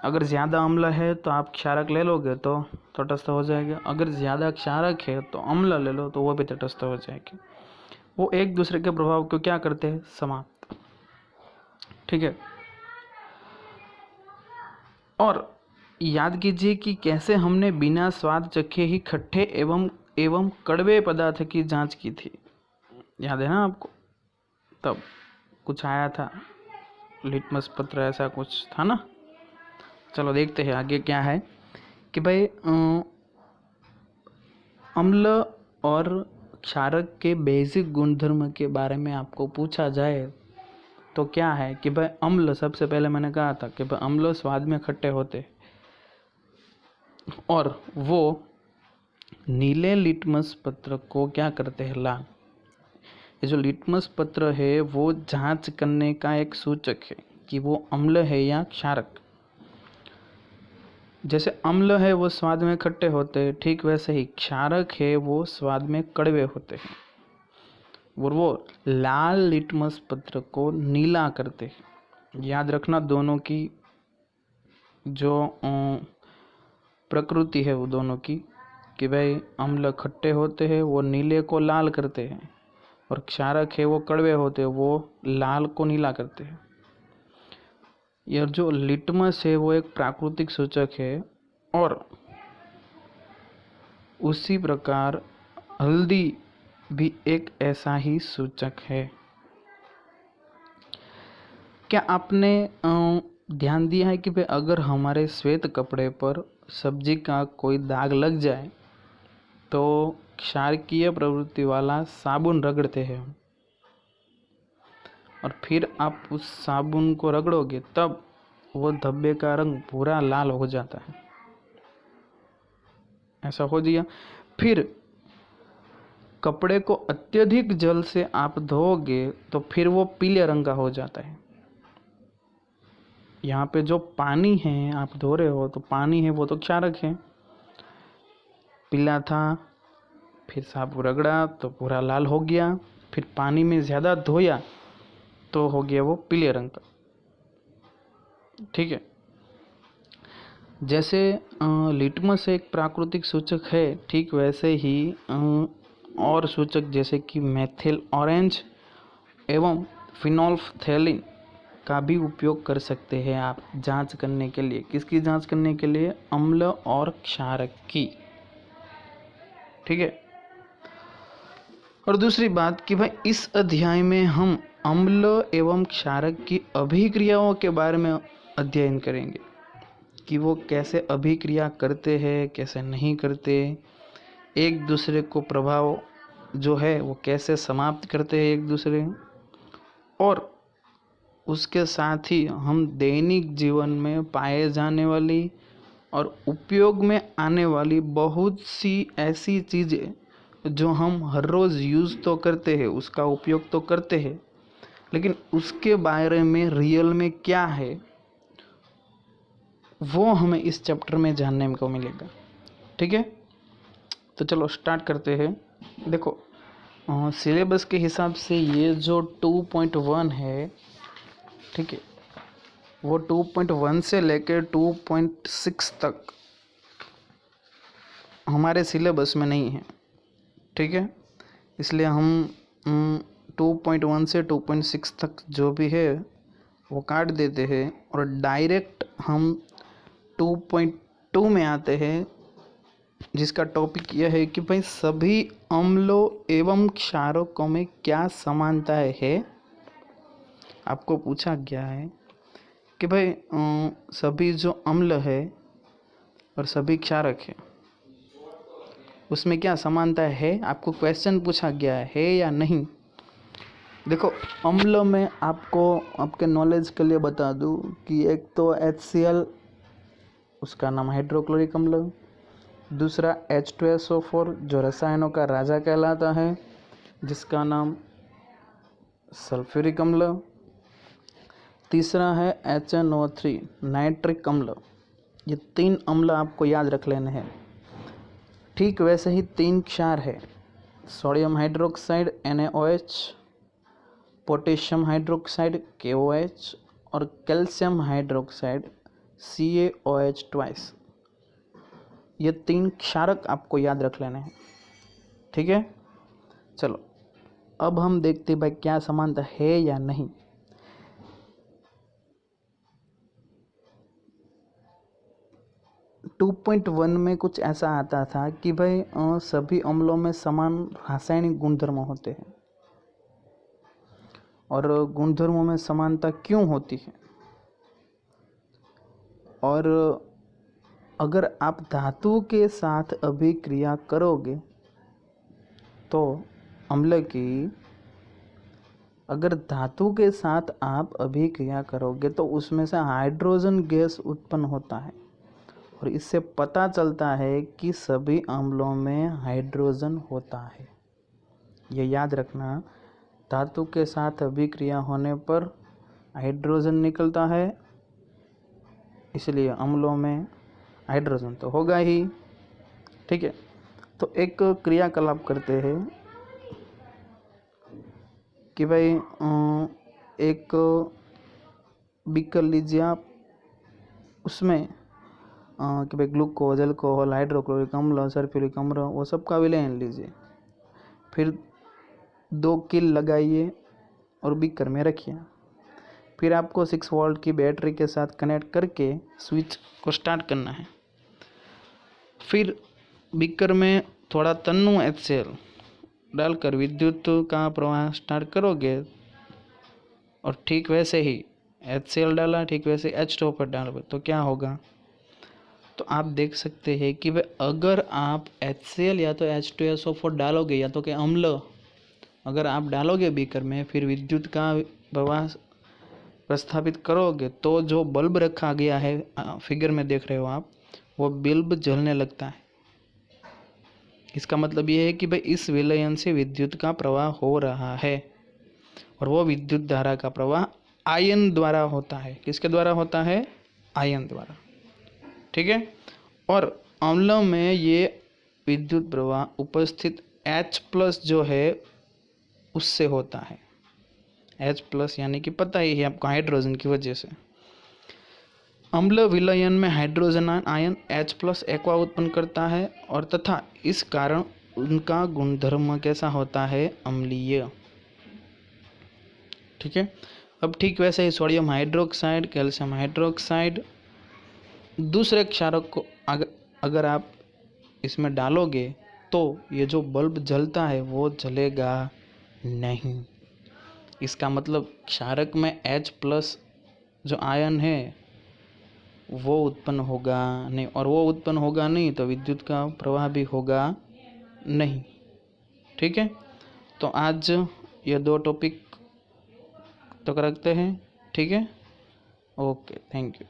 अगर ज़्यादा अम्ल है तो आप क्षारक ले लोगे तो तटस्थ हो जाएगा, अगर ज़्यादा क्षारक है तो अम्ल ले लो तो वो भी तटस्थ हो जाएगी। वो एक दूसरे के प्रभाव को क्या करते हैं, समाप्त। ठीक है। और याद कीजिए कि कैसे हमने बिना स्वाद चखे ही खट्टे एवं कड़वे पदार्थ की जांच की थी। याद है ना आपको? तब कुछ आया था, लिटमस पत्र ऐसा कुछ था ना। चलो देखते हैं आगे क्या है कि भाई अम्ल और क्षारक के बेसिक गुणधर्म के बारे में आपको पूछा जाए तो क्या है कि भाई अम्ल, सबसे पहले मैंने कहा था कि भाई अम्ल स्वाद में खट्टे होते और वो नीले लिटमस पत्र को क्या करते हैं, लाल। ये जो लिटमस पत्र है वो जांच करने का एक सूचक है कि वो अम्ल है या क्षारक। जैसे अम्ल है वो स्वाद में खट्टे होते हैं, ठीक वैसे ही क्षारक है वो स्वाद में कड़वे होते हैं और वो लाल लिटमस पत्र को नीला करते हैं। याद रखना दोनों की जो प्रकृति है वो दोनों की, कि भाई अम्ल खट्टे होते हैं वो नीले को लाल करते हैं और क्षारक है वो कड़वे होते हैं वो लाल को नीला करते हैं। यह जो लिटमस है वो एक प्राकृतिक सूचक है और उसी प्रकार हल्दी भी एक ऐसा ही सूचक है। क्या आपने ध्यान दिया है कि भाई अगर हमारे श्वेत कपड़े पर सब्जी का कोई दाग लग जाए तो क्षारकीय प्रवृत्ति वाला साबुन रगड़ते हैं और फिर आप उस साबुन को रगड़ोगे तब वो धब्बे का रंग पूरा लाल हो जाता है। ऐसा हो दिया। फिर कपड़े को अत्यधिक जल से आप धोओगे तो फिर वो पीले रंग का हो जाता है। यहाँ पे जो पानी है आप धो रहे हो तो पानी है वो तो क्षारक है, पीला था, फिर साबुन रगड़ा तो पूरा लाल हो गया, फिर पानी में ज़्यादा धोया तो हो गया वो पीले रंग का। ठीक है। जैसे लिटमस एक प्राकृतिक सूचक है, ठीक वैसे ही और सूचक जैसे कि मेथिल ऑरेंज एवं फिनोल्फथैलिन का भी उपयोग कर सकते हैं आप जांच करने के लिए। किसकी जांच करने के लिए? अम्ल और क्षारक की। ठीक है। और दूसरी बात कि भाई इस अध्याय में हम अम्ल एवं क्षारक की अभिक्रियाओं के बारे में अध्ययन करेंगे कि वो कैसे अभिक्रिया करते हैं, कैसे नहीं करते, एक दूसरे को प्रभाव जो है वो कैसे समाप्त करते हैं एक दूसरे, और उसके साथ ही हम दैनिक जीवन में पाए जाने वाली और उपयोग में आने वाली बहुत सी ऐसी चीज़ें जो हम हर रोज़ यूज़ तो करते हैं, उसका उपयोग तो करते हैं, लेकिन उसके बारे में रियल में क्या है वो हमें इस चैप्टर में जानने को मिलेगा। ठीक है। तो चलो स्टार्ट करते हैं। देखो सिलेबस के हिसाब से ये जो 2.1 है, ठीक है, वो 2.1 से लेकर 2.6 तक हमारे सिलेबस में नहीं है। ठीक है। इसलिए हम 2.1 से 2.6 तक जो भी है वो काट देते हैं और डायरेक्ट हम 2.2 में आते हैं, जिसका टॉपिक यह है कि भाई सभी अम्लों एवं क्षारकों में क्या समानताएं है। आपको पूछा गया है कि भाई सभी जो अम्ल है और सभी क्षारक है उसमें क्या समानता है, आपको क्वेश्चन पूछा गया है या नहीं। देखो अम्ल में आपको आपके नॉलेज के लिए बता दूं कि एक तो HCl, उसका नाम हाइड्रोक्लोरिक अम्ल, दूसरा H2SO4 जो रसायनों का राजा कहलाता है जिसका नाम सल्फ्यूरिक अम्ल, तीसरा है HNO3 नाइट्रिक अम्ल। ये 3 अम्ल आपको याद रख लेने हैं। ठीक वैसे ही 3 क्षार है, sodium hydroxide NaOH, potassium hydroxide KOH और कैल्शियम हाइड्रोक्साइड CaOH ट्वाइस। ये 3 क्षारक आपको याद रख लेने हैं, ठीक है। चलो अब हम देखते हैं भाई क्या समानता है या नहीं। टू पॉइंट वन में कुछ ऐसा आता था कि भाई सभी अम्लों में समान रासायनिक गुणधर्म होते हैं, और गुणधर्मों में समानता क्यों होती है, और अगर आप धातु के साथ अभिक्रिया करोगे तो अम्ल की, अगर धातु के साथ आप अभिक्रिया करोगे तो उसमें से हाइड्रोजन गैस उत्पन्न होता है, और इससे पता चलता है कि सभी अम्लों में हाइड्रोजन होता है। ये याद रखना, धातु के साथ अभिक्रिया होने पर हाइड्रोजन निकलता है, इसलिए अम्लों में हाइड्रोजन तो होगा ही, ठीक है। तो एक क्रियाकलाप करते हैं कि भाई एक बीकर लीजिए आप, उसमें कि भाई ग्लूकोज, अल्कोहल, हाइड्रोक्लोरिक अम्ल, सल्फ्यूरिक अम्ल, वो सब का विलयन लीजिए, फिर 2 कील लगाइए और बीकर में रखिए। फिर आपको 6 वोल्ट की बैटरी के साथ कनेक्ट करके स्विच को स्टार्ट करना है। फिर बीकर में थोड़ा तन्नू HCl डालकर विद्युत का प्रवाह स्टार्ट करोगे, और ठीक वैसे ही HCl डाला, ठीक वैसे H2O पर डालोगे तो क्या होगा, तो आप देख सकते हैं कि भाई अगर आप HCl या तो H2SO4 डालोगे या तो कि अम्ल अगर आप डालोगे बीकर में, फिर विद्युत का प्रवाह प्रस्थापित करोगे तो जो बल्ब रखा गया है, फिगर में देख रहे हो आप, वो बल्ब जलने लगता है। इसका मतलब ये है कि भाई इस विलयन से विद्युत का प्रवाह हो रहा है, और वो विद्युत धारा का प्रवाह आयन द्वारा होता है। किसके द्वारा होता है? आयन द्वारा, ठीक है। और अम्ल में ये विद्युत प्रवाह उपस्थित H+ जो है उससे होता है। H+ यानी कि पता ही है आपको, हाइड्रोजन की वजह से। अम्ल विलयन में हाइड्रोजन आयन H+ एक्वा उत्पन्न करता है, और तथा इस कारण उनका गुणधर्म कैसा होता है? अम्लीय, ठीक है। अब ठीक वैसे ही सोडियम हाइड्रोक्साइड, कैल्शियम हाइड्रोक्साइड, दूसरे क्षारक को अगर आप इसमें डालोगे तो ये जो बल्ब जलता है वो जलेगा नहीं। इसका मतलब क्षारक में H+ जो आयन है वो उत्पन्न होगा नहीं, और वो उत्पन्न होगा नहीं तो विद्युत का प्रवाह भी होगा नहीं, ठीक है। तो आज ये 2 टॉपिक तक रखते हैं, ठीक है। Okay, thank you.